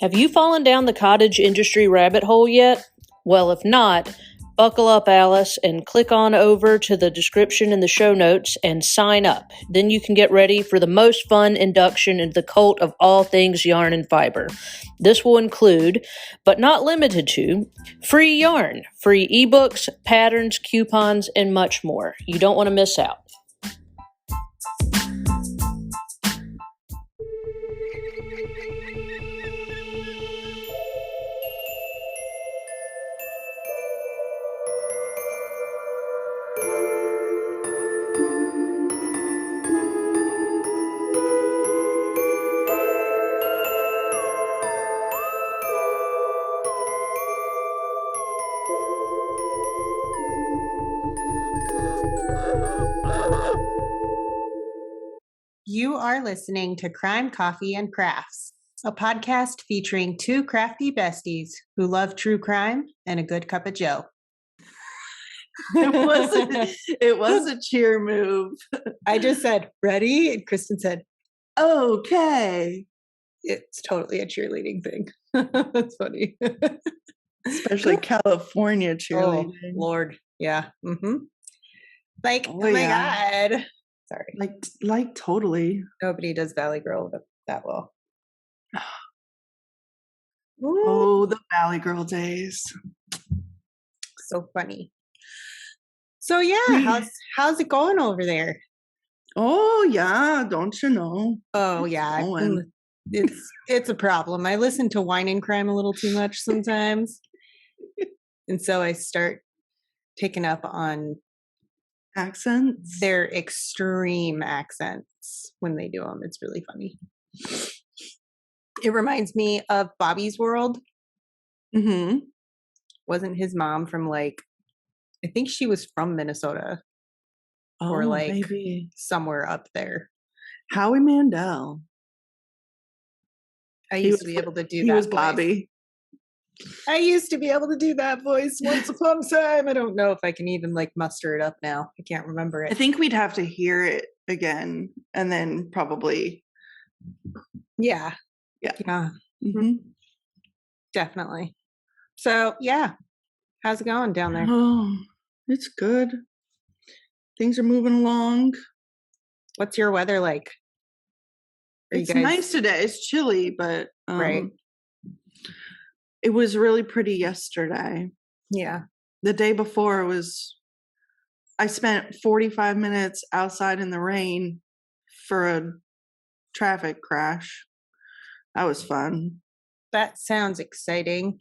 Have you fallen down the cottage industry rabbit hole yet? Well, if not, buckle up, Alice, and click on over to the description in the show notes and sign up. Then you can get ready for the most fun induction into the cult of all things yarn and fiber. This will include, but not limited to, free yarn, free ebooks, patterns, coupons, and much more. You don't want to miss out. You are listening to Crime, Coffee, and Crafts, a podcast featuring two crafty besties who love true crime and a good cup of joe. It was a cheer move. I just said, ready? And Kristen said, okay. it's totally a cheerleading thing. That's funny. Especially California cheerleading. Oh, Lord. Yeah. Mm-hmm. Like, Oh, oh my yeah. God. Sorry. Like totally. Nobody does Valley Girl that well. Oh, the Valley Girl days. So funny. So yeah, how's it going over there? Oh yeah, don't you know? Oh yeah, it's a problem. I listen to Wine and Crime a little too much sometimes, and so I start picking up on Accents. their extreme accents when they do them. It's really funny. It reminds me of Bobby's World. Mm-hmm. Wasn't his mom from I think she was from Minnesota or maybe somewhere up there. Howie Mandel. I used to be able to do that. He was voice. Bobby. I used to be able to do that voice once upon a time. I don't know if I can even muster it up now. I can't remember it. I think we'd have to hear it again and then probably. Yeah. Mm-hmm. Definitely. So yeah, how's it going down there? Oh, it's good. Things are moving along. What's your weather like? It's nice today. It's chilly, but right. It was really pretty yesterday. Yeah. The day before I spent 45 minutes outside in the rain for a traffic crash. That was fun. That sounds exciting.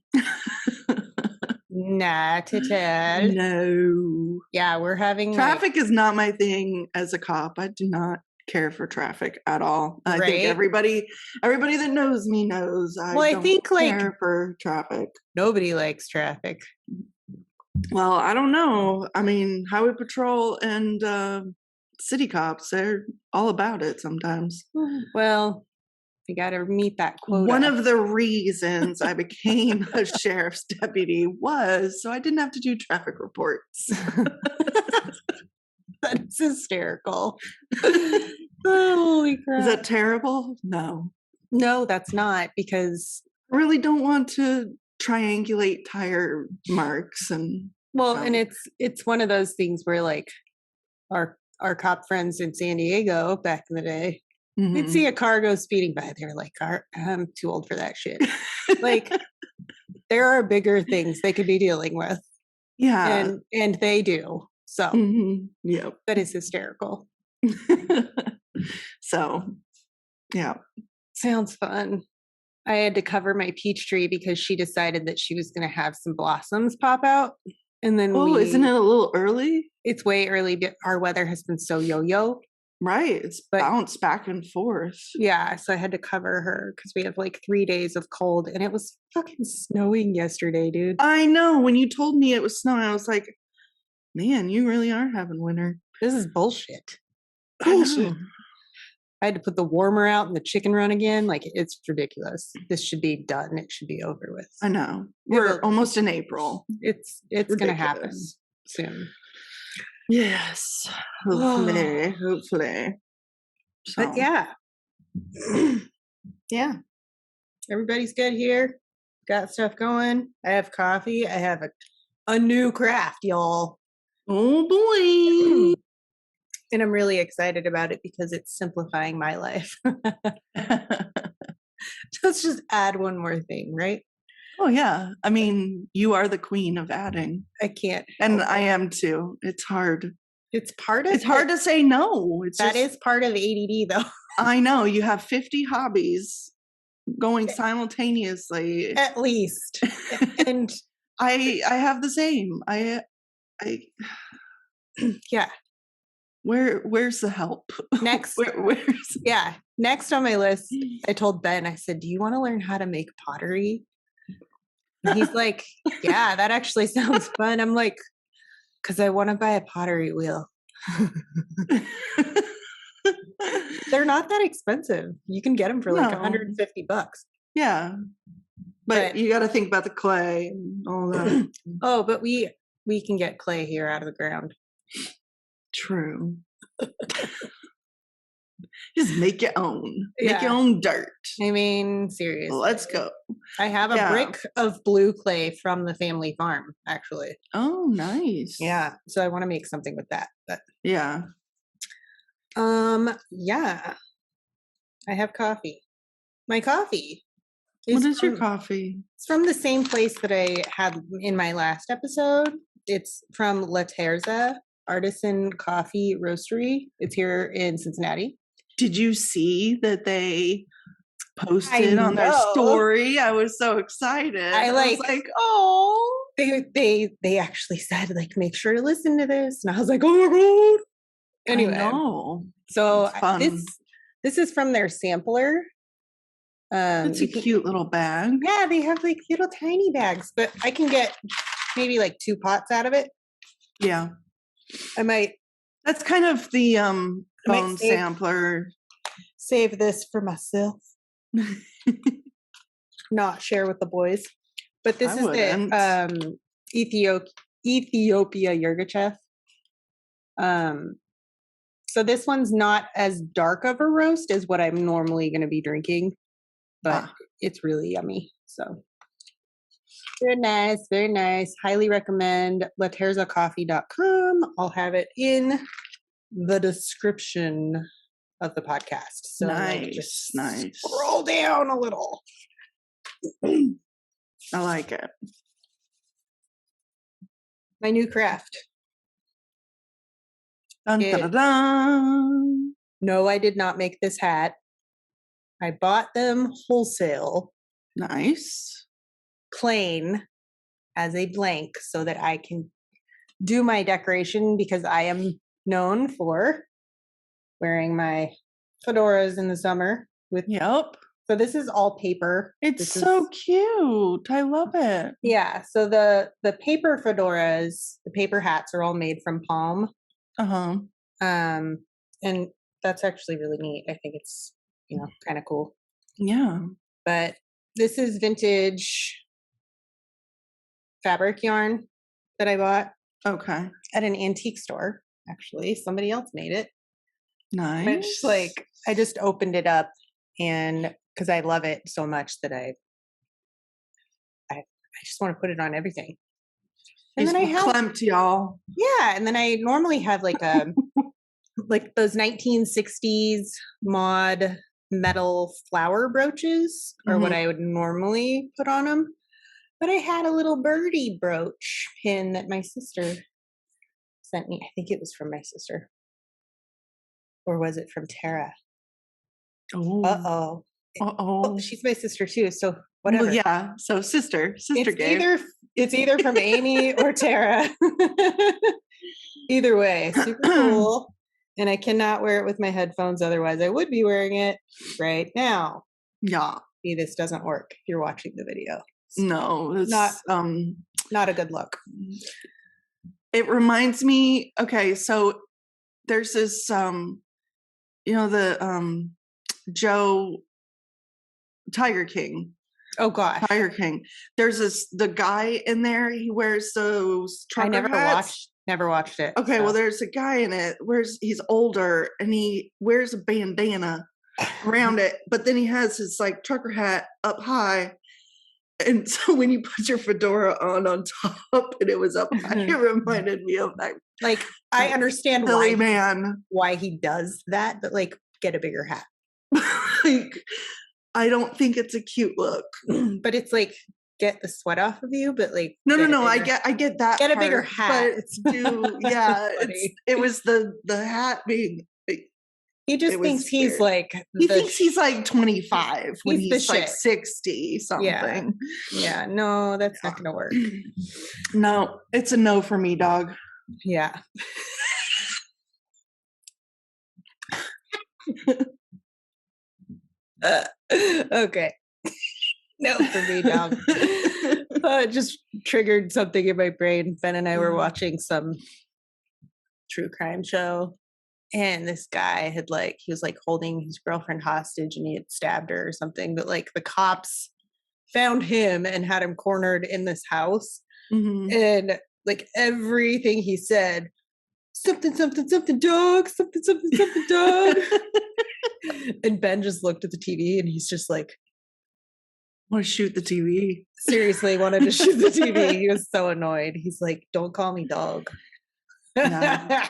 Not at all. No. Yeah, we're having traffic is not my thing as a cop. I do not care for traffic at all. I think everybody that knows me knows I don't care for traffic. Nobody likes traffic. Well, I don't know. I mean, highway patrol and city cops, they're all about it sometimes. Well, you got to meet that quota. One of the reasons I became a sheriff's deputy was so I didn't have to do traffic reports. That's hysterical. Holy crap. Is that terrible? No. No, that's not, because I really don't want to triangulate tire marks and and it's one of those things where our cop friends in San Diego back in the day, they'd see a car go speeding by. They were like, I'm too old for that shit. There are bigger things they could be dealing with. Yeah. And they do. So yeah, that is hysterical. So yeah, sounds fun. I had to cover my peach tree because she decided that she was going to have some blossoms pop out, and then isn't it a little early? It's way early, but our weather has been so yo-yo. Right, it's bounced back and forth. Yeah, so I had to cover her because we have 3 days of cold, and it was fucking snowing yesterday, dude. I know. When you told me it was snowing, I was like, man, you really are having winter. This is bullshit. Bullshit. I had to put the warmer out and the chicken run again. It's ridiculous. This should be done. It should be over with. I know. We're almost in April. It's going to happen soon. Yes. Hopefully. So. But yeah. Yeah. Everybody's good here. Got stuff going. I have coffee. I have a new craft, y'all. Oh boy. And I'm really excited about it because it's simplifying my life. Let's just add one more thing, right? Oh yeah. I mean, you are the queen of adding. I can't. And I am too. It's hard. It's part of It's hard to say no. It's that just, is part of ADD though. I know you have 50 hobbies going simultaneously. At least. And I have the same. I yeah. Where's the help? Next where's yeah. Next on my list, I told Ben, I said, do you want to learn how to make pottery? And he's like, yeah, that actually sounds fun. I'm like, because I want to buy a pottery wheel. They're not that expensive. You can get them for like $150. Yeah. But you got to think about the clay and all that. Oh, but we can get clay here out of the ground. True. Just make your own. Make your own dirt. I mean, seriously. Let's go. I have a brick of blue clay from the family farm, actually. Oh, nice. Yeah. So I want to make something with that. But yeah. Yeah. I have coffee. My coffee. What is your coffee? It's from the same place that I had in my last episode. It's from La Terza Artisan Coffee Roastery. It's here in Cincinnati. Did you see that they posted on their story? I was so excited. I was like, oh. They actually said, like, make sure to listen to this. And I was like, oh my God. Anyway. So this is from their sampler. It's a cute little bag. Yeah, they have like little tiny bags, but I can get maybe like 2 pots out of it. Yeah. I might. That's kind of the bone sampler. Save this for myself. Not share with the boys. But this is the Ethiopia Yirgacheffe. So this one's not as dark of a roast as what I'm normally going to be drinking, but it's really yummy. So very nice, very nice. Highly recommend laterzacoffee.com. I'll have it in the description of the podcast. So nice. Scroll down a little. I like it. My new craft. Dun, dun, dun. No, I did not make this hat. I bought them wholesale. Nice. Plain as a blank so that I can do my decoration because I am known for wearing my fedoras in the summer with so this is all paper. It's so cute. I love it. Yeah, so the paper fedoras, the paper hats are all made from palm. And that's actually really neat. I think it's, kind of cool. Yeah. But this is vintage fabric yarn that I bought. Okay. At an antique store, actually. Somebody else made it. Nice. Which, I just opened it up and because I love it so much that I just want to put it on everything. And then I have clamped, y'all. Yeah, and then I normally have like a like those 1960s mod metal flower brooches are what I would normally put on them. But I had a little birdie brooch pin that my sister sent me. I think it was from my sister. Or was it from Tara? Oh. Oh, she's my sister too, so whatever. Well, yeah, so sister gave. It's either from Amy or Tara. Either way, super cool. And I cannot wear it with my headphones, otherwise I would be wearing it right now. Yeah. See, this doesn't work if you're watching the video. No, it's not a good look. It reminds me, okay, so there's this Joe Tiger King. Oh gosh. Tiger King. There's the guy in there, he wears those trucker hats. Never watched it. Okay, well there's a guy in it he's older and he wears a bandana around it. But then he has his like trucker hat up high. And so when you put your fedora on top and it was up high, it reminded me of that. Like, I understand silly man. why he does that, but like, get a bigger hat. Like, I don't think it's a cute look. But it's like, get the sweat off of you, but like, no. I get that. Get a bigger hat. But it was the hat being. He just thinks he's like. He thinks he's like 25 when he's like shit. 60 something. Yeah. No, that's not gonna work. No, it's a no for me, dog. Yeah. Okay. No for me, dog. It just triggered something in my brain. Ben and I were watching some true crime show, and this guy had he was like holding his girlfriend hostage, and he had stabbed her or something. But like the cops found him and had him cornered in this house, and like everything he said, something dog, something dog. And Ben just looked at the TV, and he's just like, want to shoot the TV. Seriously, wanted to shoot the TV. He was so annoyed. He's like, don't call me dog. No.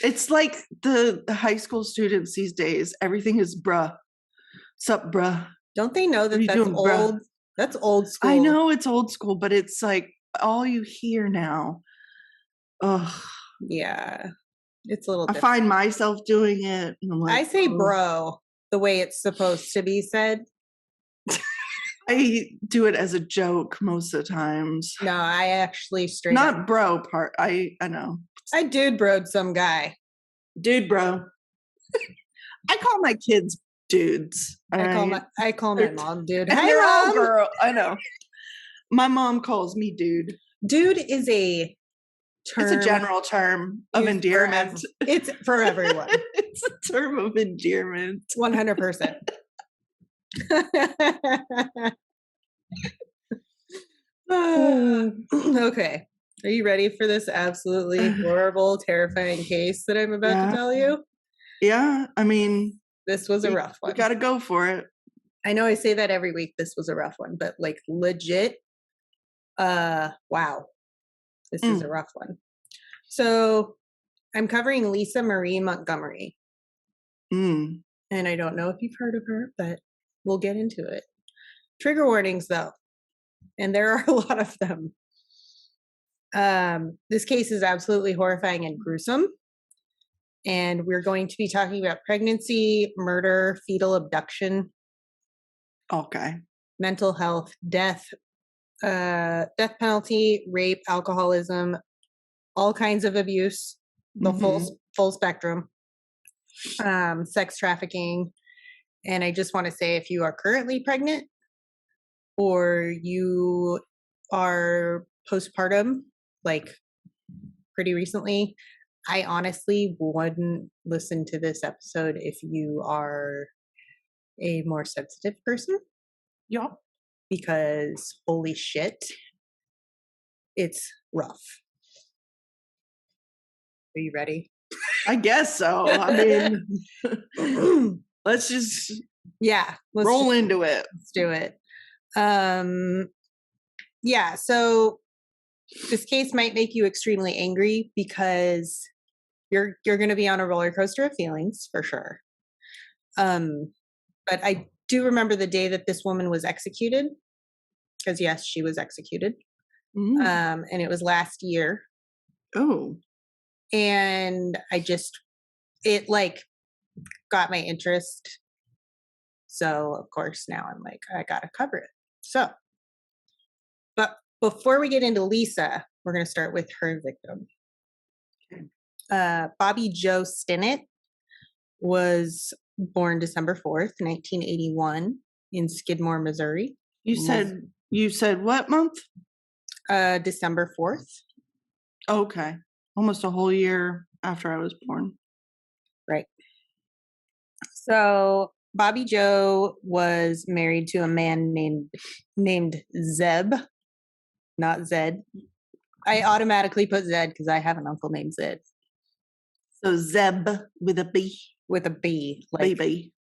It's like the high school students these days. Everything is bruh. Sup, bruh? Don't they know that that's doing, old? bruh? That's old school. I know it's old school, but it's like all you hear now. Ugh. Yeah. It's a little I find myself doing it. And I'm like, I say bro the way it's supposed to be said. I do it as a joke most of the times. No, I actually straight Not up. bro part. I know. I dude broed some guy. Dude bro. I call my kids dudes. I call my mom dude. And Hi, they're all Mom. girl. I know. My mom calls me dude. Dude is a term. It's a general term of endearment. It's for everyone. It's a term of endearment. 100%. Okay. Are you ready for this absolutely horrible, terrifying case that I'm about to tell you? Yeah, I mean, this was a rough one. We got to go for it. I know I say that every week. This was a rough one, but like legit, wow, this is a rough one. So I'm covering Lisa Marie Montgomery. And I don't know if you've heard of her, but we'll get into it. Trigger warnings, though, and there are a lot of them. This case is absolutely horrifying and gruesome. And we're going to be talking about pregnancy, murder, fetal abduction. Okay. Mental health, death penalty, rape, alcoholism, all kinds of abuse, the full spectrum, sex trafficking. And I just want to say, if you are currently pregnant or you are postpartum, like pretty recently, I honestly wouldn't listen to this episode if you are a more sensitive person. Yeah. Because holy shit, it's rough. Are you ready? I guess so. I mean, let's just roll into it. Let's do it. Yeah, so this case might make you extremely angry because you're going to be on a roller coaster of feelings for sure. But I do remember the day that this woman was executed, because yes, she was executed. And it was last year. Oh. And it like got my interest. So of course now I'm like, I gotta cover it. So, but before we get into Lisa, we're gonna start with her victim. Bobby Joe Stinnett was born December 4th, 1981 in Skidmore, Missouri. You said what month? December 4th. Okay. Almost a whole year after I was born. Right. So Bobby Joe was married to a man named Zeb, not Zed. I automatically put Zed because I have an uncle named Zed. So Zeb with a B. With a B. Like baby.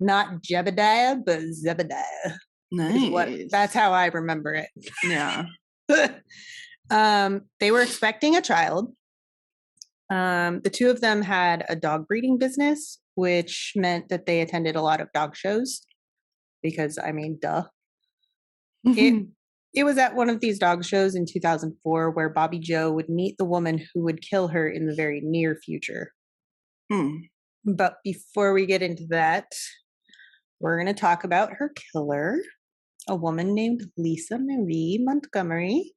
Not Jebediah, but Zebediah. Nice. That's how I remember it. Yeah. They were expecting a child. The two of them had a dog breeding business, which meant that they attended a lot of dog shows because, I mean, duh. It was at one of these dog shows in 2004 where Bobby Joe would meet the woman who would kill her in the very near future. But before we get into that, we're going to talk about her killer, a woman named Lisa Marie Montgomery.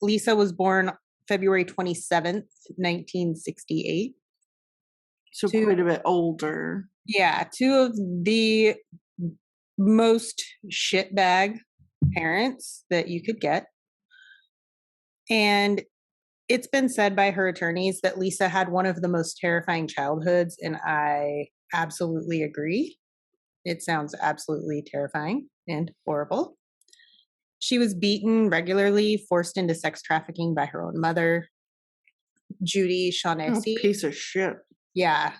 Lisa was born February 27th, 1968. So quite a bit older. Yeah, two of the most shitbag parents that you could get. And it's been said by her attorneys that Lisa had one of the most terrifying childhoods, and I absolutely agree. It sounds absolutely terrifying and horrible. She was beaten regularly, forced into sex trafficking by her own mother, Judy Shaughnessy. Oh, piece of shit. Yeah.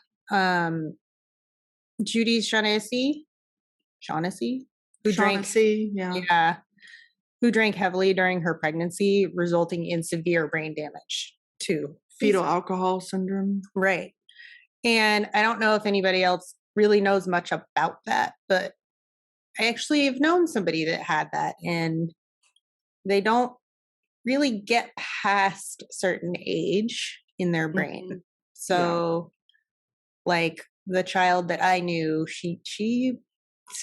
Judy Shaughnessy, who drank heavily during her pregnancy, resulting in severe brain damage too. Fetal alcohol syndrome. Right. And I don't know if anybody else really knows much about that, but I actually have known somebody that had that, and they don't really get past a certain age in their brain. So like the child that I knew, she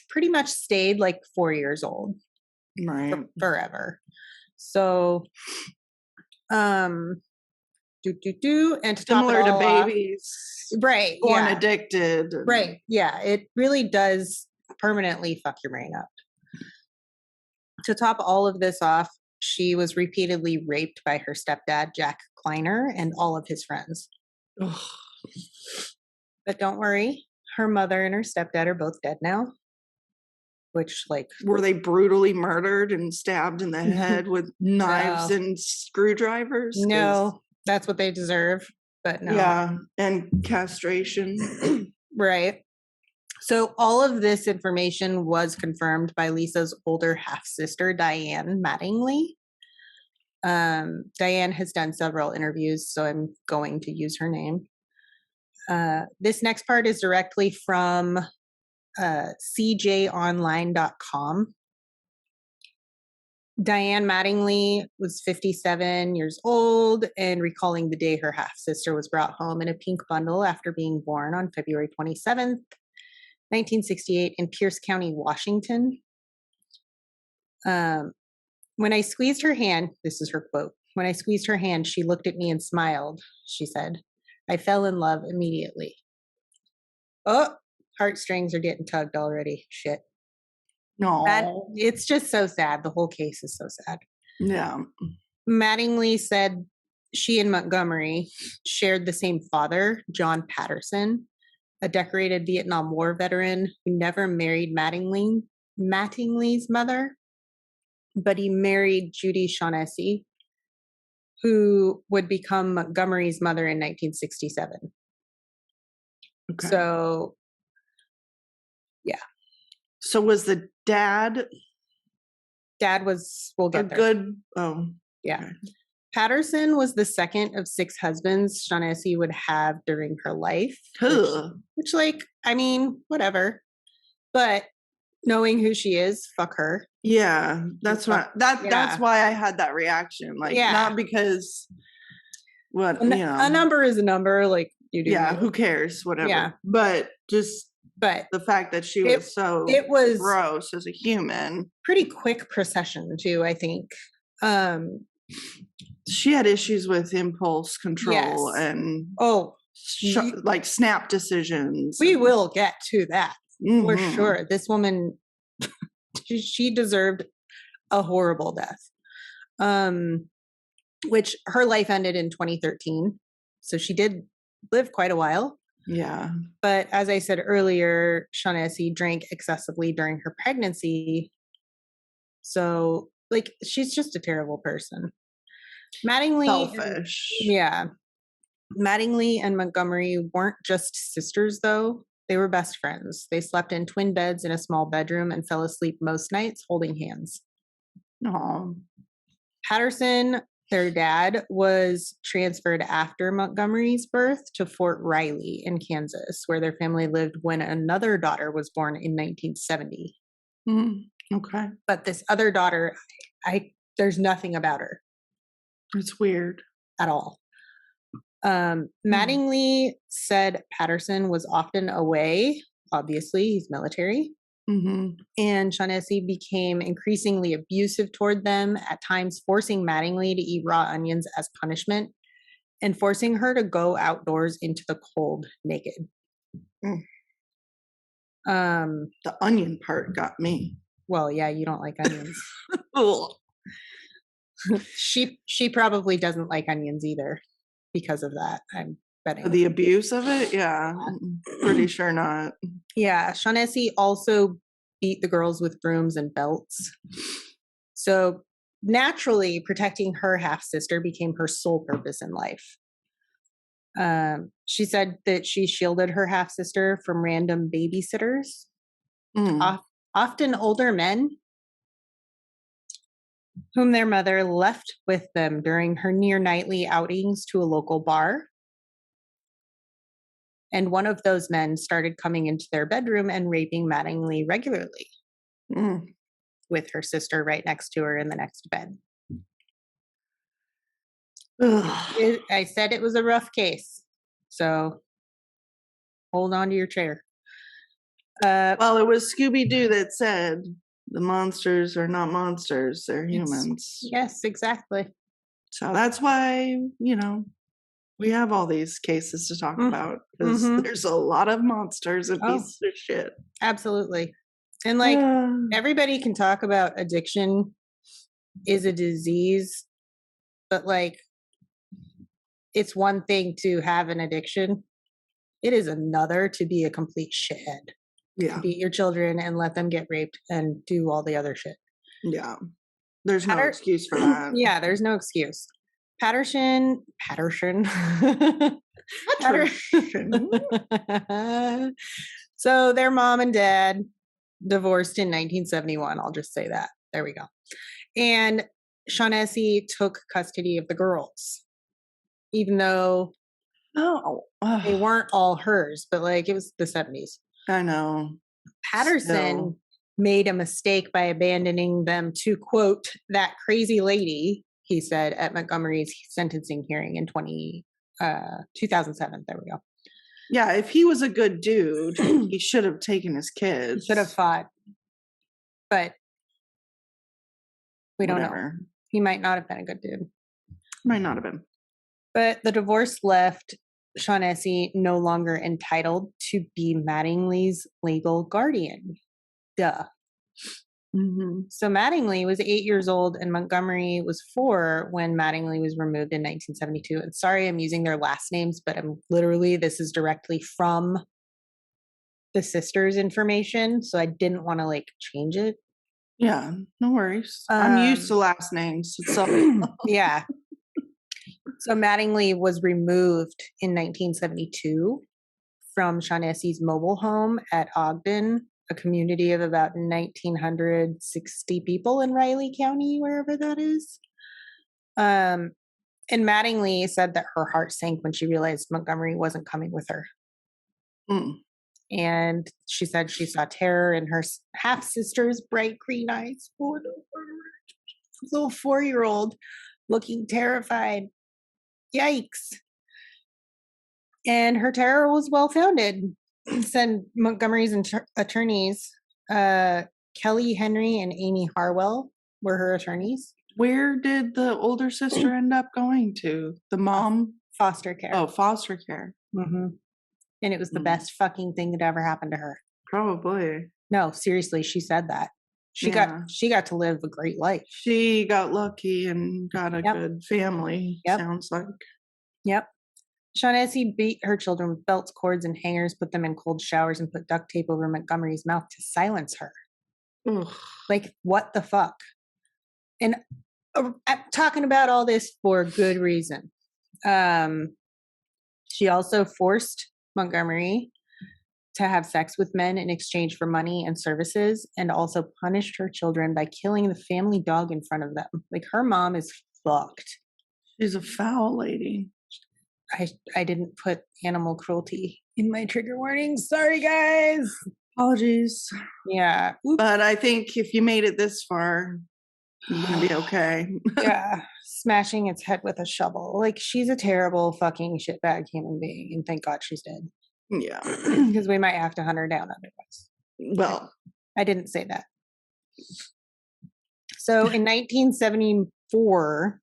pretty much stayed like 4 years old. Right. Forever. So and to similar top it all to off, babies. Right. Born Yeah. addicted. Right. Yeah. It really does permanently fuck your brain up. To top all of this off, she was repeatedly raped by her stepdad, Jack Kleiner, and all of his friends. Ugh. But don't worry, her mother and her stepdad are both dead now. Which, like, were they brutally murdered and stabbed in the head with knives and screwdrivers? No, that's what they deserve. But no. Yeah, and castration. Right. So all of this information was confirmed by Lisa's older half-sister, Diane Mattingly. Diane has done several interviews, so I'm going to use her name. This next part is directly from cjonline.com. Diane Mattingly was 57 years old and recalling the day her half-sister was brought home in a pink bundle after being born on February 27th, 1968 in Pierce County, Washington. When I squeezed her hand, this is her quote, "When I squeezed her hand, she looked at me and smiled," she said. "I fell in love immediately." Oh, heartstrings are getting tugged already. Shit. No. It's just so sad. The whole case is so sad. Yeah. Mattingly said she and Montgomery shared the same father, John Patterson, a decorated Vietnam War veteran who never married Mattingly's mother, but he married Judy Shaughnessy, who would become Montgomery's mother in 1967. Okay. So, yeah. So was the dad was, we'll get there. good? Oh, yeah. Okay. Patterson was the second of 6 husbands Shaughnessy would have during her life. Which, like, I mean, whatever. But knowing who she is, fuck her. Yeah, that's why that's why I had that reaction. Like, not because a number is a number. Like, you do. Yeah, who cares? Whatever. Yeah. But the fact that she was it was gross as a human. Pretty quick procession too, I think. She had issues with impulse control and like snap decisions. We will get to that for sure. This woman, she deserved a horrible death. Which her life ended in 2013. So she did live quite a while. Yeah. But as I said earlier, Shaughnessy drank excessively during her pregnancy. So, like, she's just a terrible person. Mattingly. Selfish. Yeah. Mattingly and Montgomery weren't just sisters, though. They were best friends. They slept in twin beds in a small bedroom and fell asleep most nights holding hands. Aw. Patterson, their dad, was transferred after Montgomery's birth to Fort Riley in Kansas, where their family lived when another daughter was born in 1970. Okay. But this other daughter, there's nothing about her It's weird. at all. Mattingly said Patterson was often away. Obviously, he's military. And Shaughnessy became increasingly abusive toward them, at times forcing Mattingly to eat raw onions as punishment and forcing her to go outdoors into the cold naked. The onion part got me. Well, yeah, you don't like onions. She probably doesn't like onions either because of that, I'm betting. The abuse of it? Yeah. Pretty sure not. Yeah, Shaughnessy also beat the girls with brooms and belts. So naturally, protecting her half sister became her sole purpose in life. She said that she shielded her half sister from random babysitters, often older men, whom their mother left with them during her near nightly outings to a local bar. And one of those men started coming into their bedroom and raping Mattingly regularly, with her sister right next to her in the next bed. I said it was a rough case, so hold on to your chair. Well, it was Scooby-Doo that said the monsters are not monsters, they're humans. Yes, exactly. So that's why, we have all these cases to talk about, because there's a lot of monsters and pieces of shit. Absolutely. And like everybody can talk about addiction is a disease, but like it's one thing to have an addiction. It is another to be a complete shithead. Yeah. To beat your children and let them get raped and do all the other shit. Yeah. There's no excuse for that. Yeah, there's no excuse. Patterson. So their mom and dad divorced in 1971. I'll just say that. There we go. And Shaughnessy took custody of the girls, even though they weren't all hers, but like it was the 70s. I know. Patterson made a mistake by abandoning them to, quote, that crazy lady, he said at Montgomery's sentencing hearing in 2007. There we go. Yeah, if he was a good dude, he should have taken his kids. He should have fought. But we don't know. He might not have been a good dude. Might not have been. But the divorce left Shaughnessy no longer entitled to be Mattingly's legal guardian. Duh. So Mattingly was 8 years old and Montgomery was 4 when Mattingly was removed in 1972. And sorry, I'm using their last names, but this is directly from the sisters' information. So I didn't want to like change it. Yeah, no worries. I'm used to last names. So yeah. So Mattingly was removed in 1972 from Shaughnessy's mobile home at Ogden, a community of about 1,960 people in Riley County, wherever that is. And Mattingly said that her heart sank when she realized Montgomery wasn't coming with her. And she said she saw terror in her half-sister's bright green eyes. Oh, no. Little 4-year-old looking terrified. Yikes. And her terror was well-founded, said Montgomery's attorneys. Kelly Henry and Amy Harwell were her attorneys. Where did the older sister end up going to? The mom? Foster care. Oh, foster care. And it was the best fucking thing that ever happened to her. Probably. No, seriously, she said that. She got to live a great life. She got lucky and got a good family, sounds like. Yep. Shaughnessy beat her children with belts, cords, and hangers, put them in cold showers, and put duct tape over Montgomery's mouth to silence her. Ugh. Like, what the fuck? And I'm talking about all this for good reason. She also forced Montgomery to have sex with men in exchange for money and services, and also punished her children by killing the family dog in front of them. Like, her mom is fucked. She's a foul lady. I didn't put animal cruelty in my trigger warnings. Sorry, guys. Apologies. Yeah. But I think if you made it this far, you're going to be okay. Yeah. Smashing its head with a shovel. Like, she's a terrible fucking shitbag human being, and thank God she's dead. Yeah. Because we might have to hunt her down otherwise. Well, I didn't say that. So in 1974,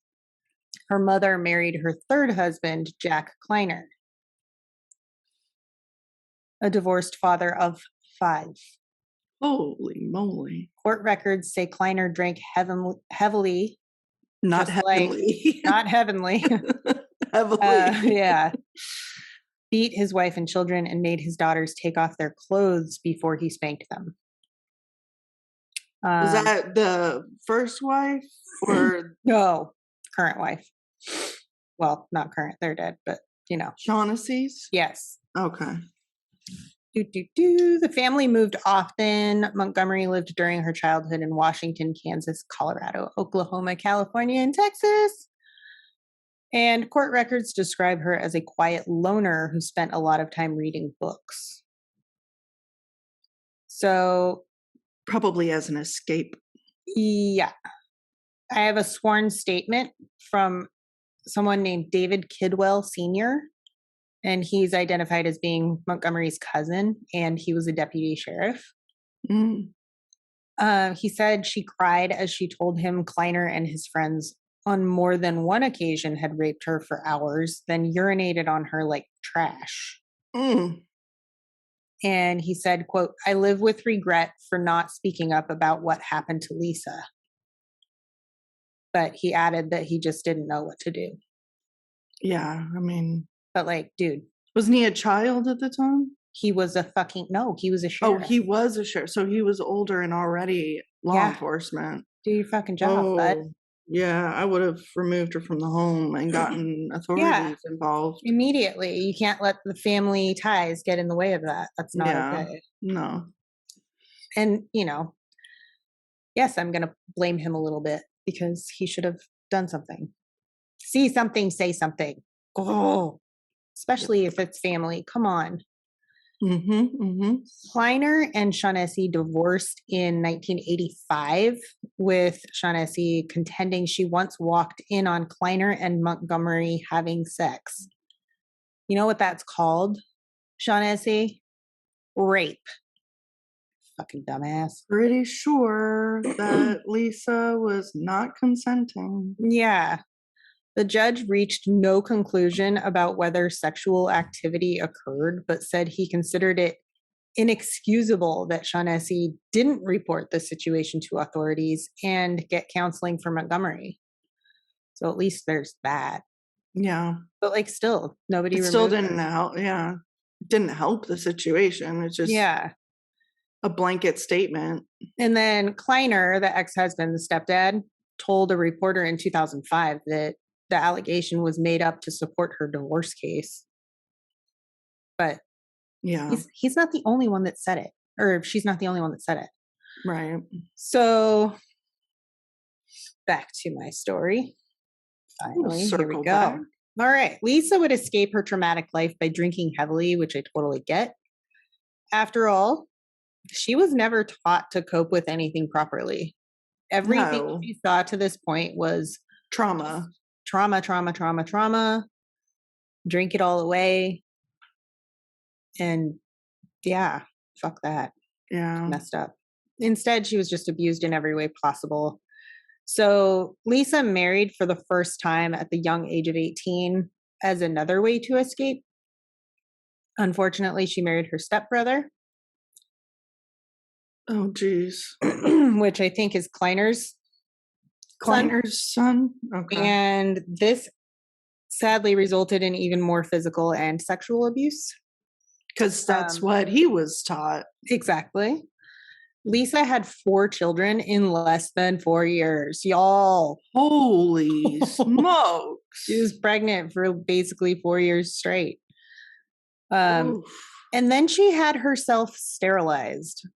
her mother married her third husband, Jack Kleiner, a divorced father of 5. holy moly. Court records say Kleiner drank heavily. Not just like- heavenly. not heavenly. Heavily. Yeah. Beat his wife and children and made his daughters take off their clothes before he spanked them. Was that the first wife or No, current wife. Well, not current, they're dead, but you know. Shaughnessy's? Yes. Okay. The family moved often. Montgomery lived during her childhood in Washington, Kansas, Colorado, Oklahoma, California, and Texas. And court records describe her as a quiet loner who spent a lot of time reading books. So, Probably as an escape. yeah. I have a sworn statement from someone named David Kidwell Sr., and he's identified as being Montgomery's cousin, and he was a deputy sheriff. Mm. He said she cried as she told him Kleiner and his friends on more than one occasion had raped her for hours, then urinated on her like trash. Mm. And he said, quote, "I live with regret for not speaking up about what happened to Lisa." But he added that he just didn't know what to do. Yeah, I mean, But like, dude, wasn't he a child at the time? he was a he was a Oh, sheriff. he was a sheriff. So he was older and already law Yeah. enforcement. Do your fucking job, bud. Yeah, I would have removed her from the home and gotten authorities involved. Immediately. You can't let the family ties get in the way of that. That's not okay. No. And, you know, yes, I'm going to blame him a little bit because he should have done something. See something, say something. Oh, especially if it's family. Come on. Kleiner and Shaughnessy divorced in 1985, with Shaughnessy contending she once walked in on Kleiner and Montgomery having sex. You know what that's called, Shaughnessy? Rape. Fucking dumbass. Pretty sure that Lisa was not consenting. Yeah. The judge reached no conclusion about whether sexual activity occurred, but said he considered it inexcusable that Shaughnessy didn't report the situation to authorities and get counseling for Montgomery. So at least there's that. Yeah. But like, still, nobody Still removed didn't her. help. Yeah. Didn't help the situation. It's just a blanket statement. And then Kleiner, the ex-husband, the stepdad, told a reporter in 2005 that the allegation was made up to support her divorce case. But yeah, he's not the only one that said it, or she's not the only one that said it. Right. So back to my story. Finally, here we go. Back. All right. Lisa would escape her traumatic life by drinking heavily, which I totally get. After all, she was never taught to cope with anything properly. Everything she saw to this point was trauma. Drink it all away. And yeah, fuck that. Yeah. Messed up. Instead, she was just abused in every way possible. So Lisa married for the first time at the young age of 18 as another way to escape. Unfortunately, she married her stepbrother. Oh, geez. Which I think is Kleiner's son. Okay. And this sadly resulted in even more physical and sexual abuse. Because that's what he was taught. Exactly. Lisa had 4 children in less than 4 years. Y'all. Holy smokes. She was pregnant for basically 4 years straight. And And then she had herself sterilized.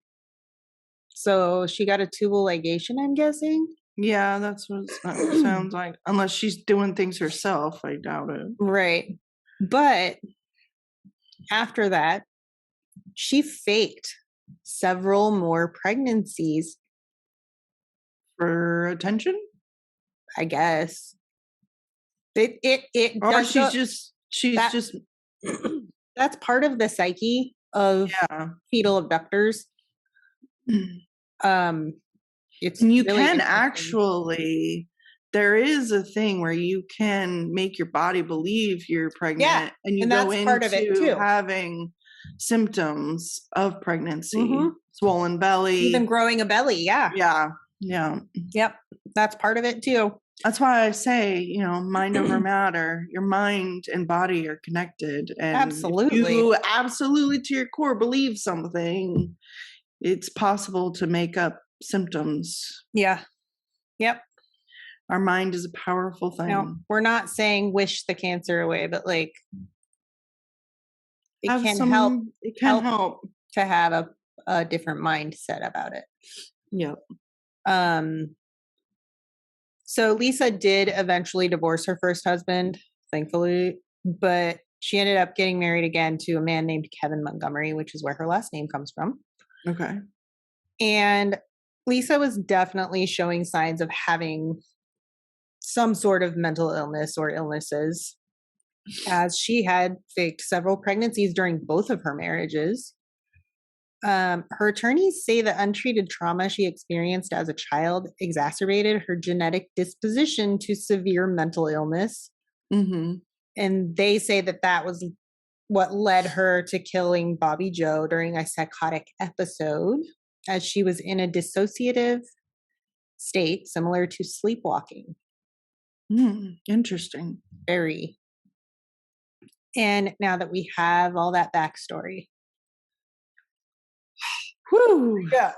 So she got a tubal ligation, I'm guessing. Yeah, that's what it sounds like. Unless she's doing things herself, I doubt it. Right. But after that, she faked several more pregnancies, For attention? I guess. It Or does she's go- that- just that's part of the psyche of yeah. fetal abductors. It's And you really can interesting. actually, there is a thing where you can make your body believe you're pregnant, and you and go that's part of it, into too. having symptoms of pregnancy, Mhm. swollen belly, Even growing a belly, yeah. yeah. Yep, that's part of it too. That's why I say, mind over matter. Your mind and body are connected, and if Absolutely. you absolutely to your core believe something, it's possible to make up symptoms. Yeah. Yep. Our mind is a powerful thing. Now, we're not saying wish the cancer away, but like it Have can some- help It can help. to have a different mindset about it. Yep. So Lisa did eventually divorce her first husband, thankfully, but she ended up getting married again to a man named Kevin Montgomery, which is where her last name comes from. Okay. And Lisa was definitely showing signs of having some sort of mental illness or illnesses, as she had faked several pregnancies during both of her marriages. Her attorneys say the untreated trauma she experienced as a child exacerbated her genetic disposition to severe mental illness. Mm-hmm. And they say that that was what led her to killing Bobby Joe during a psychotic episode, as she was in a dissociative state similar to sleepwalking. Interesting. Very. And now that we have all that backstory. Whew. Yeah.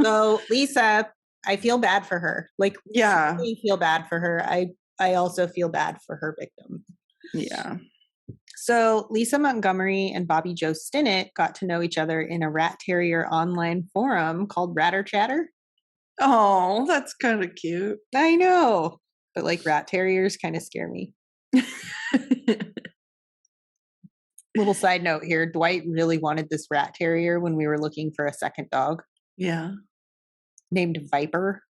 So Lisa, I feel bad for her. Like, Yeah. I feel bad for her. I also feel bad for her victim. Yeah. So Lisa Montgomery and Bobby Joe Stinnett got to know each other in a rat terrier online forum called Ratter Chatter. Oh, that's kind of cute. I know, but like rat terriers kind of scare me. Little side note here, Dwight really wanted this rat terrier when we were looking for a second dog. Yeah. Named Viper.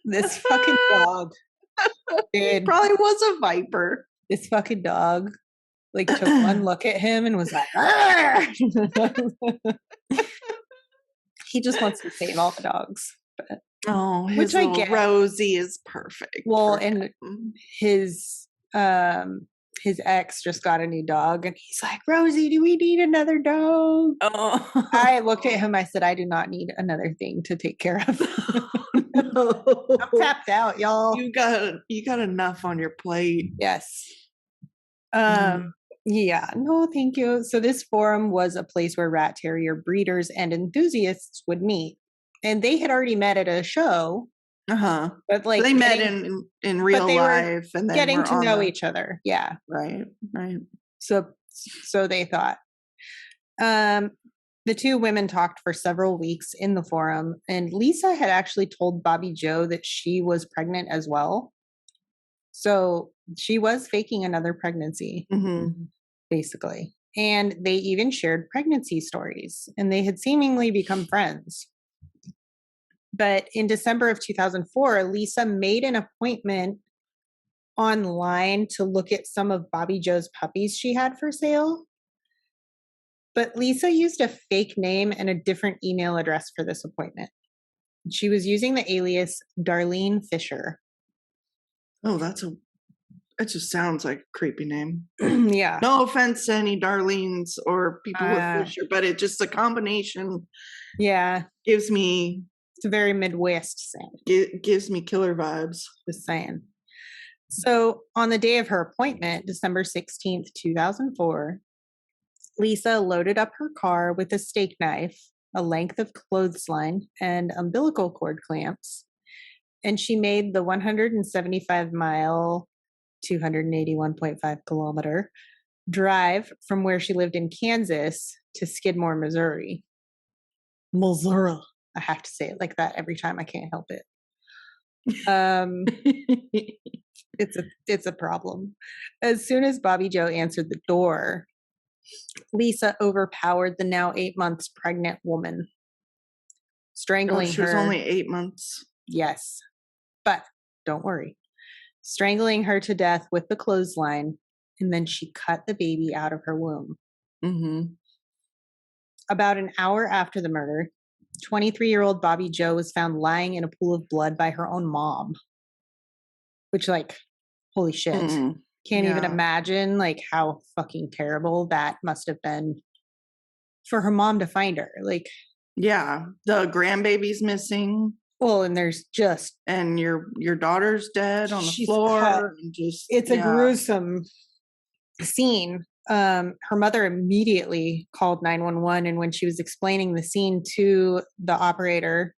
This fucking dog. Dude, Probably was a viper. this fucking dog like took one look at him and was like, "Arr!" He just wants to save all the dogs. But, Oh, his which I little get. Rosie is perfect. Well, for and him. his ex just got a new dog and he's like, Rosie, do we need another dog? Oh. I looked at him, I said, I do not need another thing to take care of. No. I'm tapped out, y'all. You got enough on your plate. Yes. Mm. Yeah, no, thank you. So this forum was a place where rat terrier breeders and enthusiasts would meet. And they had already met at a show. Uh-huh. But like So they met in real they were life and then getting were to on know the- each other. Yeah. Right. So they thought. The two women talked for several weeks in the forum, and Lisa had actually told Bobby Joe that she was pregnant as well. So she was faking another pregnancy, basically. And they even shared pregnancy stories, and they had seemingly become friends. But in December of 2004, Lisa made an appointment online to look at some of Bobby Joe's puppies she had for sale. But Lisa used a fake name and a different email address for this appointment. She was using the alias Darlene Fisher. Oh, it just sounds like a creepy name. Yeah. No offense to any Darlenes or people with Uh, Fisher, but it just, the combination Yeah. gives me It's a very Midwest sound. gives me killer vibes. Just saying. So on the day of her appointment, December 16th, 2004, Lisa loaded up her car with a steak knife, a length of clothesline, and umbilical cord clamps. And she made the 175-mile, 281.5 kilometer drive from where she lived in Kansas to Skidmore, Missouri. Missouri. I have to say it like that every time. I can't help it. It's a problem. As soon as Bobby Joe answered the door, Lisa overpowered the now 8 months pregnant woman, strangling she was her. only 8 months. Yes, but don't worry. Strangling her to death with the clothesline, and then she cut the baby out of her womb. Mm-hmm. About an hour after the murder, 23-year-old Bobby Joe was found lying in a pool of blood by her own mom. Which, like, holy shit. Can't even imagine, like, how fucking terrible that must have been for her mom to find her. Like, yeah, the grandbaby's missing. Well, and there's just... And your daughter's dead on the floor. And it's a gruesome scene. Her mother immediately called 911, and when she was explaining the scene to the operator,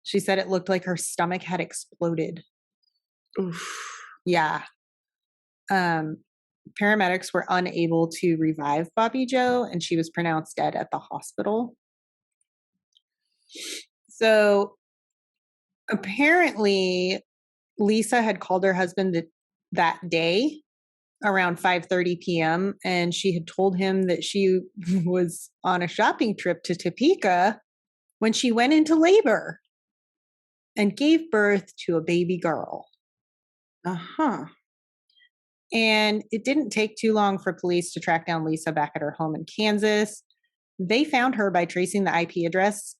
she said it looked like her stomach had exploded. Oof. Yeah. Paramedics were unable to revive Bobby Joe, and she was pronounced dead at the hospital. So apparently Lisa had called her husband that day around 5:30 p.m. and she had told him that she was on a shopping trip to Topeka when she went into labor and gave birth to a baby girl. Uh-huh. And it didn't take too long for police to track down Lisa back at her home in Kansas. They found her by tracing the IP address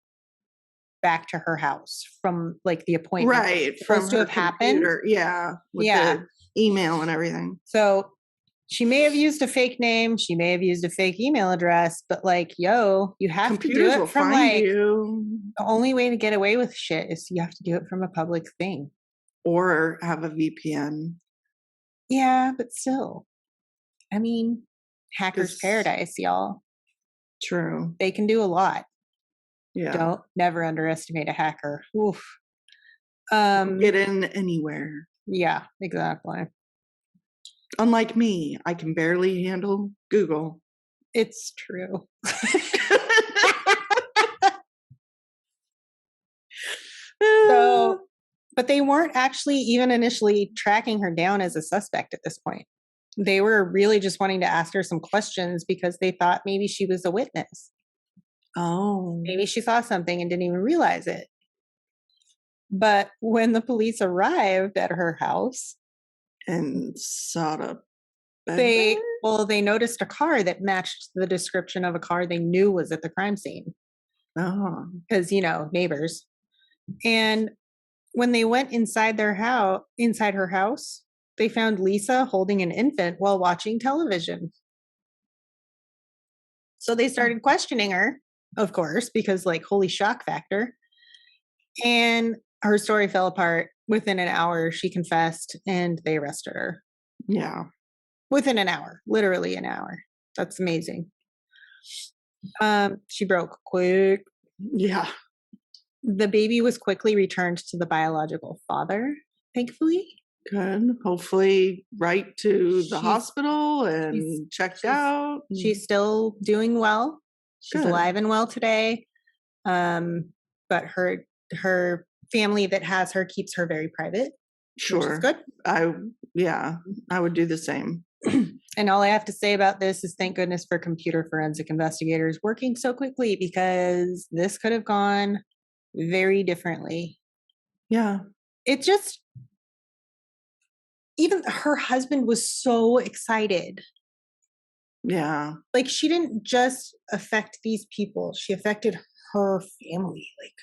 back to her house from, like, the appointment. Right. Supposed to have happened. Yeah. With the email and everything. So she may have used a fake name. She may have used a fake email address, but, like, you have to do it from, like, the only way to get away with shit is you have to do it from a public thing. Or have a VPN. Yeah, but still. I mean, hacker's paradise, y'all. True. They can do a lot. Yeah. Never underestimate a hacker. Oof. Get in anywhere. Yeah, exactly. Unlike me, I can barely handle Google. It's true. So, but they weren't actually even initially tracking her down as a suspect at this point. They were really just wanting to ask her some questions because they thought maybe she was a witness. Oh. Maybe she saw something and didn't even realize it. But when the police arrived at her house and saw they noticed a car that matched the description of a car they knew was at the crime scene. Oh. Because, neighbors. And when they went inside her house, they found Lisa holding an infant while watching television. So they started questioning her, of course, because, like, holy shock factor. And her story fell apart. Within an hour, she confessed and they arrested her. Yeah. Within an hour, literally an hour. That's amazing. She broke quick. Yeah. The baby was quickly returned to the biological father, thankfully. Good. Hopefully right to the hospital and checked out. She's still doing well. She's alive and well today. But her family that has her keeps her very private. Sure. Which is good. I would do the same. And all I have to say about this is thank goodness for computer forensic investigators working so quickly, because this could have gone very differently. Yeah. It just, even her husband was so excited. Yeah. Like, she didn't just affect these people, she affected her family. Like,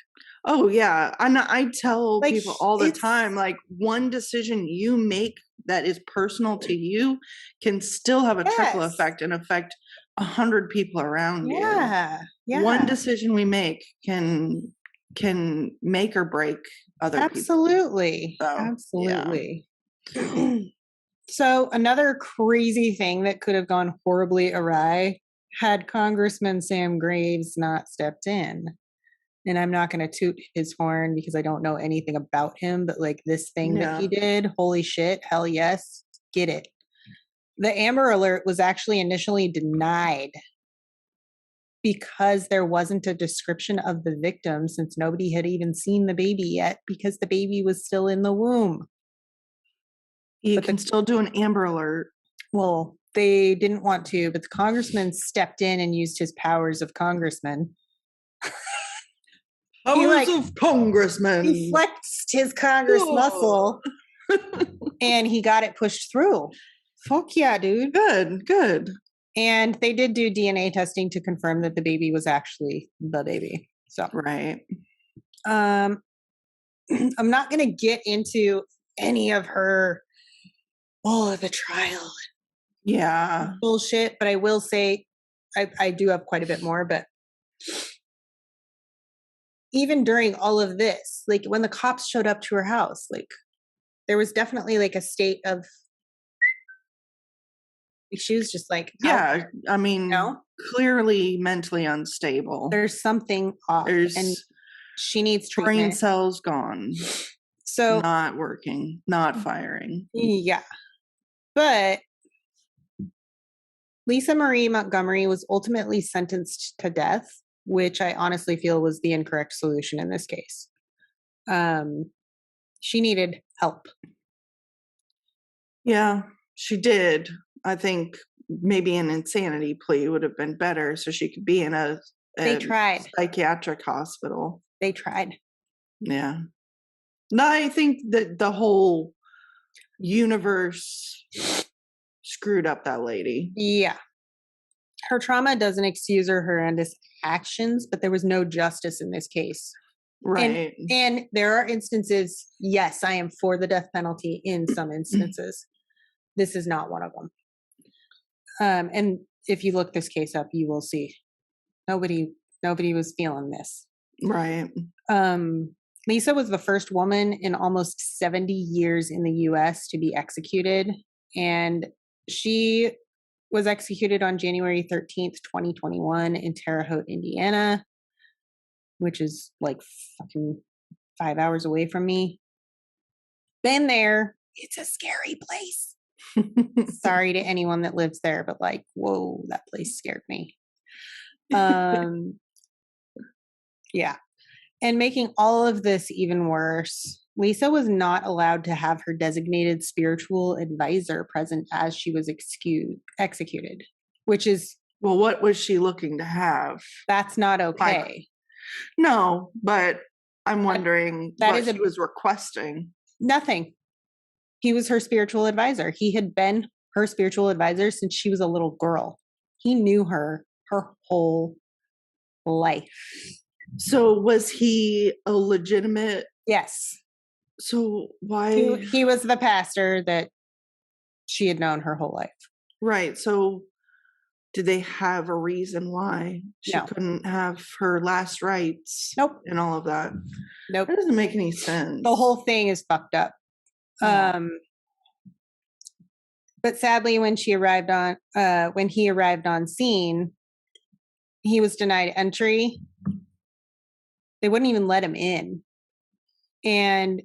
oh yeah. And I tell people all the time, like, one decision you make that is personal to you can still have a trickle effect and affect 100 people around you. Yeah. One decision we make can make or break other people. Absolutely. So another crazy thing that could have gone horribly awry had Congressman Sam Graves not stepped in. And I'm not going to toot his horn because I don't know anything about him, but, like, this thing that he did, holy shit, hell yes, get it. The Amber Alert was actually initially denied because there wasn't a description of the victim, since nobody had even seen the baby yet, because the baby was still in the womb. You can still do an Amber Alert. Well, they didn't want to, but the congressman stepped in and used his powers of congressman. Powers of congressman. He flexed his Congress muscle and he got it pushed through. Fuck yeah, dude. Good. And they did do DNA testing to confirm that the baby was actually the baby. So right. I'm not gonna get into any of her the trial. Yeah. Bullshit, but I will say I do have quite a bit more, but even during all of this, like when the cops showed up to her house, like there was definitely like a state of, she was just like, yeah, I mean, clearly mentally unstable. There's something off, and she needs treatment. Brain cells gone. So not working, not firing. Yeah. But Lisa Marie Montgomery was ultimately sentenced to death, which I honestly feel was the incorrect solution in this case. She needed help. Yeah, she did. I think maybe an insanity plea would have been better, so she could be in a psychiatric hospital. They tried. Yeah. No, I think that the whole universe screwed up that lady. Yeah. Her trauma doesn't excuse her horrendous actions, but there was no justice in this case. Right. And there are instances, yes, I am for the death penalty in some instances. This is not one of them. And if you look this case up, you will see nobody was feeling this. Right. Lisa was the first woman in almost 70 years in the US to be executed. And she was executed on January 13th, 2021 in Terre Haute, Indiana, which is like fucking 5 hours away from me. Been there. It's a scary place. Sorry to anyone that lives there, but like, whoa, that place scared me. Yeah. And making all of this even worse, Lisa was not allowed to have her designated spiritual advisor present as she was executed, which is... Well, what was she looking to have? That's not okay. No, but I'm wondering what she was requesting. Nothing. He was her spiritual advisor. He had been her spiritual advisor since she was a little girl. He knew her whole life. So was he a legitimate? Yes. So why? He was the pastor that she had known her whole life. Right. So did they have a reason why she couldn't have her last rites? Nope. And all of that? Nope. That doesn't make any sense. The whole thing is fucked up. But sadly, when he arrived on scene, he was denied entry. They wouldn't even let him in. And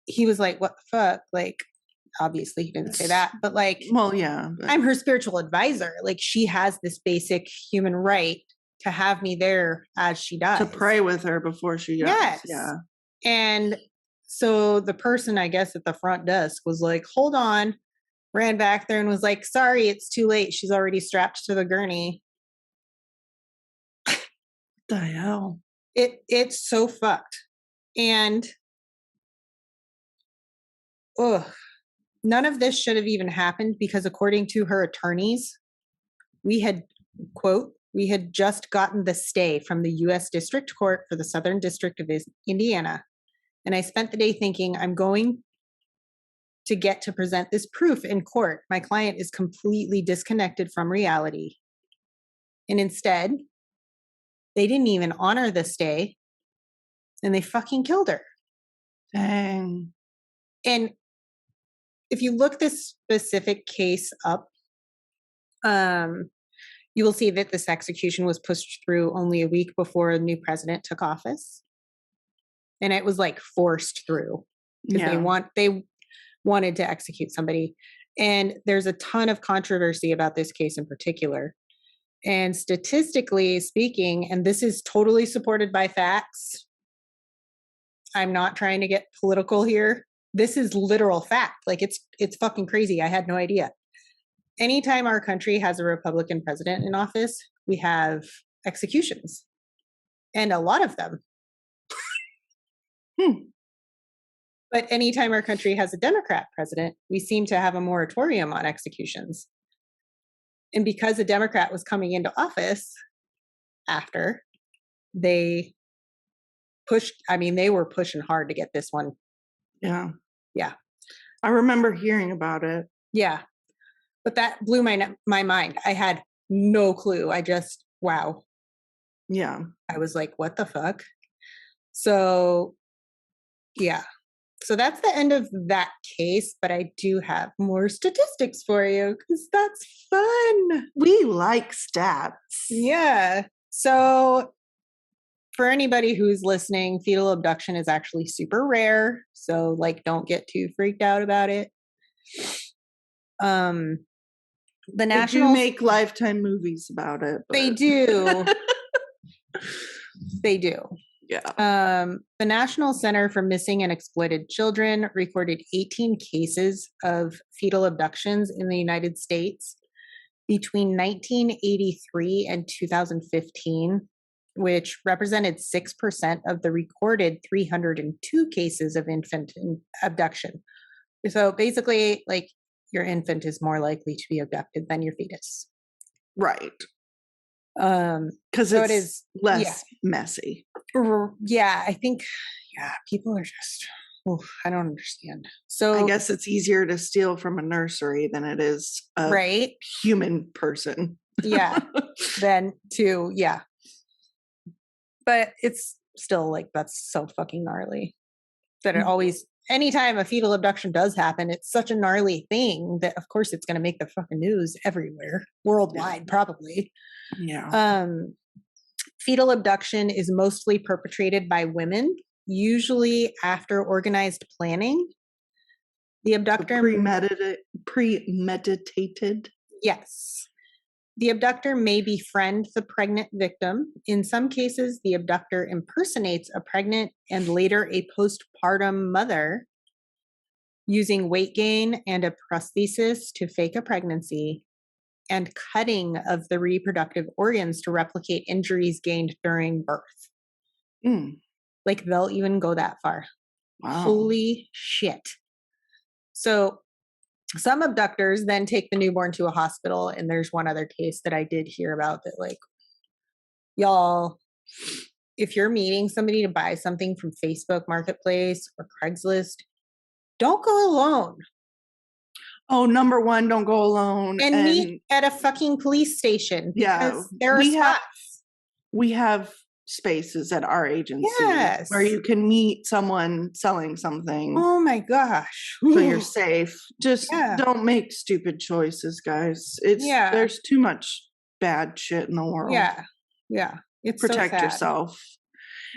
he was like, what the fuck? Like, obviously he didn't say that, but like, well, yeah, I'm her spiritual advisor. Like, she has this basic human right to have me there as she dies. To pray with her before she dies. Yes. Yeah. And so the person, I guess, at the front desk was like, hold on, ran back there and was like, sorry, it's too late. She's already strapped to the gurney. What the hell? It's so fucked. And none of this should have even happened because according to her attorneys, we had just gotten the stay from the U.S. District Court for the Southern District of Indiana. And I spent the day thinking, I'm going to get to present this proof in court. My client is completely disconnected from reality. And instead, they didn't even honor the stay and they fucking killed her. Dang. And if you look this specific case up, you will see that this execution was pushed through only a week before a new president took office. And it was like forced through because they wanted to execute somebody. And there's a ton of controversy about this case in particular. And statistically speaking, and this is totally supported by facts, I'm not trying to get political here. This is literal fact. Like it's fucking crazy. I had no idea. Anytime our country has a Republican president in office, we have executions. And a lot of them. But anytime our country has a Democrat president, we seem to have a moratorium on executions. And because a Democrat was coming into office after, they were pushing hard to get this one. Yeah. Yeah. I remember hearing about it. Yeah. But that blew my mind. I had no clue. Wow. Yeah. I was like, what the fuck? So, yeah. So that's the end of that case, but I do have more statistics for you because that's fun. We like stats. Yeah. So for anybody who's listening, fetal abduction is actually super rare. So like, don't get too freaked out about it. The national do make Lifetime movies about it. But. They do. They do. Yeah. The National Center for Missing and Exploited Children recorded 18 cases of fetal abductions in the United States between 1983 and 2015, which represented 6% of the recorded 302 cases of infant abduction. So basically, like, your infant is more likely to be abducted than your fetus. Right. Because so it is less messy. Yeah, I think, people are just, I don't understand. So I guess it's easier to steal from a nursery than it is a human person. Yeah. Then to, But it's still like, that's so fucking gnarly. That it always, anytime a fetal abduction does happen, it's such a gnarly thing that of course it's going to make the fucking news everywhere, worldwide, probably. Yeah. Fetal abduction is mostly perpetrated by women, usually after organized planning. The abductor premeditated. Yes. The abductor may befriend the pregnant victim. In some cases, the abductor impersonates a pregnant and later a postpartum mother using weight gain and a prosthesis to fake a pregnancy and cutting of the reproductive organs to replicate injuries gained during birth. Like they'll even go that far. Wow. Holy shit. So some abductors then take the newborn to a hospital. And there's one other case that I did hear about that, like, y'all, if you're meeting somebody to buy something from Facebook Marketplace or Craigslist, don't go alone. Oh, number one, don't go alone. And meet at a fucking police station. Yeah. We have spaces at our agency where you can meet someone selling something. Oh my gosh. So you're safe. Just don't make stupid choices, guys. There's too much bad shit in the world. Yeah. Yeah. It's Protect yourself.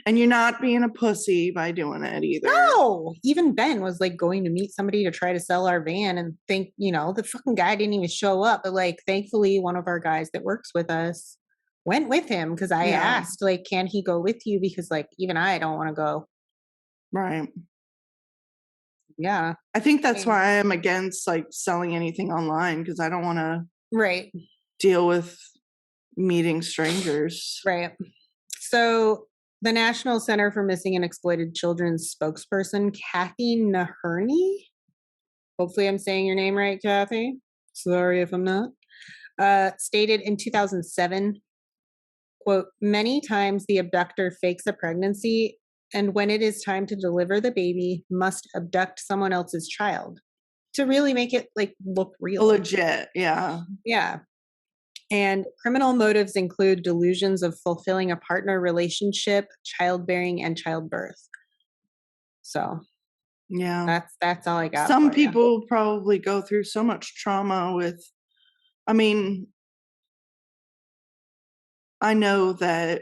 And you're not being a pussy by doing it either. No. Even Ben was like going to meet somebody to try to sell our van and think, the fucking guy didn't even show up. But like, thankfully, one of our guys that works with us went with him because I asked, like, can he go with you? Because like, even I don't want to go. Right. Yeah. I think that's why I'm against like selling anything online because I don't want to deal with meeting strangers. Right. So the National Center for Missing and Exploited Children's spokesperson, Kathy Naherney, hopefully I'm saying your name right, Kathy. Sorry if I'm not, stated in 2007, quote, many times the abductor fakes a pregnancy and when it is time to deliver the baby, must abduct someone else's child to really make it like look real. Legit, yeah. Yeah. And criminal motives include delusions of fulfilling a partner relationship, childbearing, and childbirth. So, that's all I got. Some people probably go through so much trauma with, I mean, I know that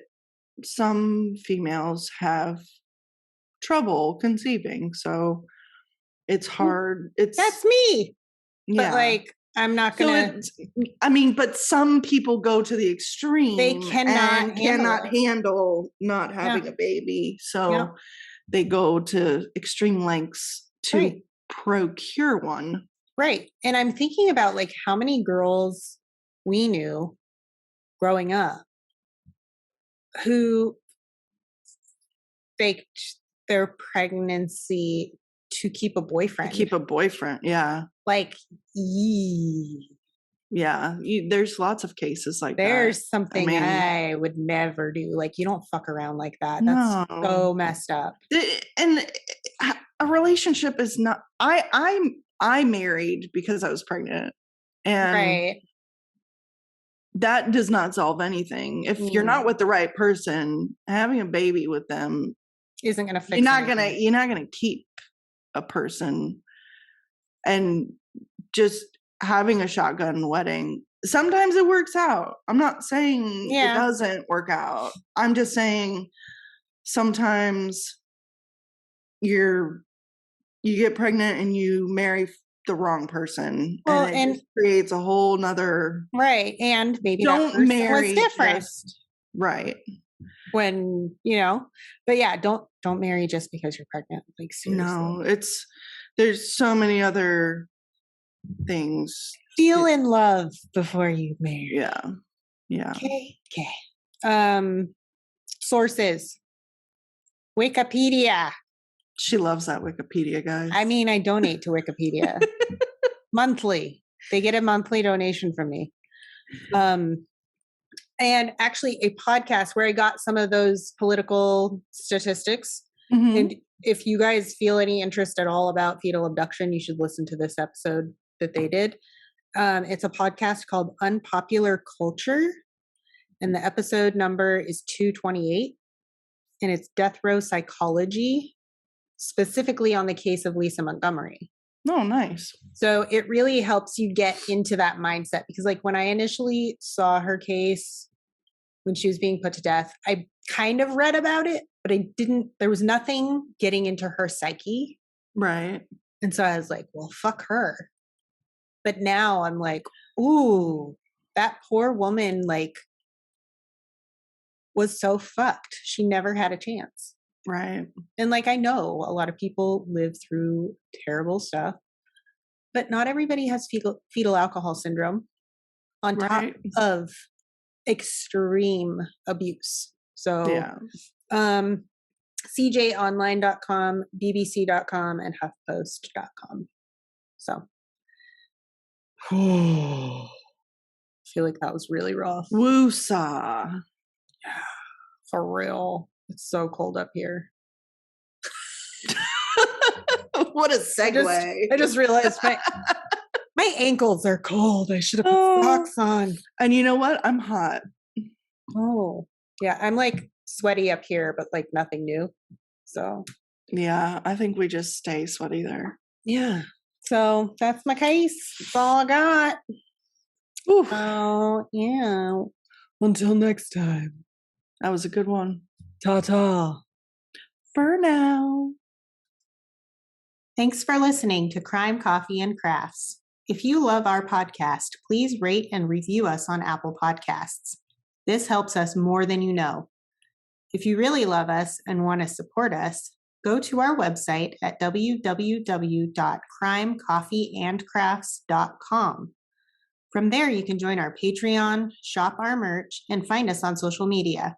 some females have trouble conceiving, so it's hard. That's me. But like, I'm not gonna. But some people go to the extreme. They cannot handle not having a baby, so they go to extreme lengths to procure one. Right, and I'm thinking about like how many girls we knew growing up who faked their pregnancy to keep a boyfriend. Yeah. Like, yeah, there's lots of cases like there's something I would never do. Like, you don't fuck around like that. That's so messed up. And a relationship is not. I married because I was pregnant, and that does not solve anything. If you're not with the right person, having a baby with them isn't going to fix. You're not gonna keep a person, and just having a shotgun wedding. Sometimes it works out. I'm not saying it doesn't work out. I'm just saying sometimes you get pregnant and you marry the wrong person, and it just creates a whole nother and maybe don't that person marry was different when but don't marry just because you're pregnant. Like, seriously. No, there's so many other things. Feel in love before you marry. Yeah. Okay. Sources. Wikipedia. She loves that Wikipedia, guys. I mean, I donate to Wikipedia monthly. They get a monthly donation from me. And actually a podcast where I got some of those political statistics. Mm-hmm. And if you guys feel any interest at all about fetal abduction, you should listen to this episode that they did. It's a podcast called Unpopular Culture, and the episode number is 228, and it's Death Row Psychology, specifically on the case of Lisa Montgomery. Oh, nice. So it really helps you get into that mindset, because like when I initially saw her case when she was being put to death, I kind of read about it, but there was nothing getting into her psyche. Right. And so I was like, well, fuck her. But now I'm like, ooh, that poor woman, like, was so fucked. She never had a chance. Right. And like, I know a lot of people live through terrible stuff, but not everybody has fetal alcohol syndrome on top of extreme abuse. So, CJOnline.com, BBC.com, and HuffPost.com. So, I feel like that was really rough. Woosah. Yeah, for real. It's so cold up here. What a segue. I just realized my ankles are cold. I should have put socks on. And you know what? I'm hot. Oh, yeah. I'm like sweaty up here, but like nothing new. So, yeah, I think we just stay sweaty there. Yeah. So that's my case. That's all I got. Oof. Oh, yeah. Until next time. That was a good one. Ta-ta. For now. Thanks for listening to Crime, Coffee, and Crafts. If you love our podcast, please rate and review us on Apple Podcasts. This helps us more than you know. If you really love us and want to support us, go to our website at www.crimecoffeeandcrafts.com. From there, you can join our Patreon, shop our merch, and find us on social media.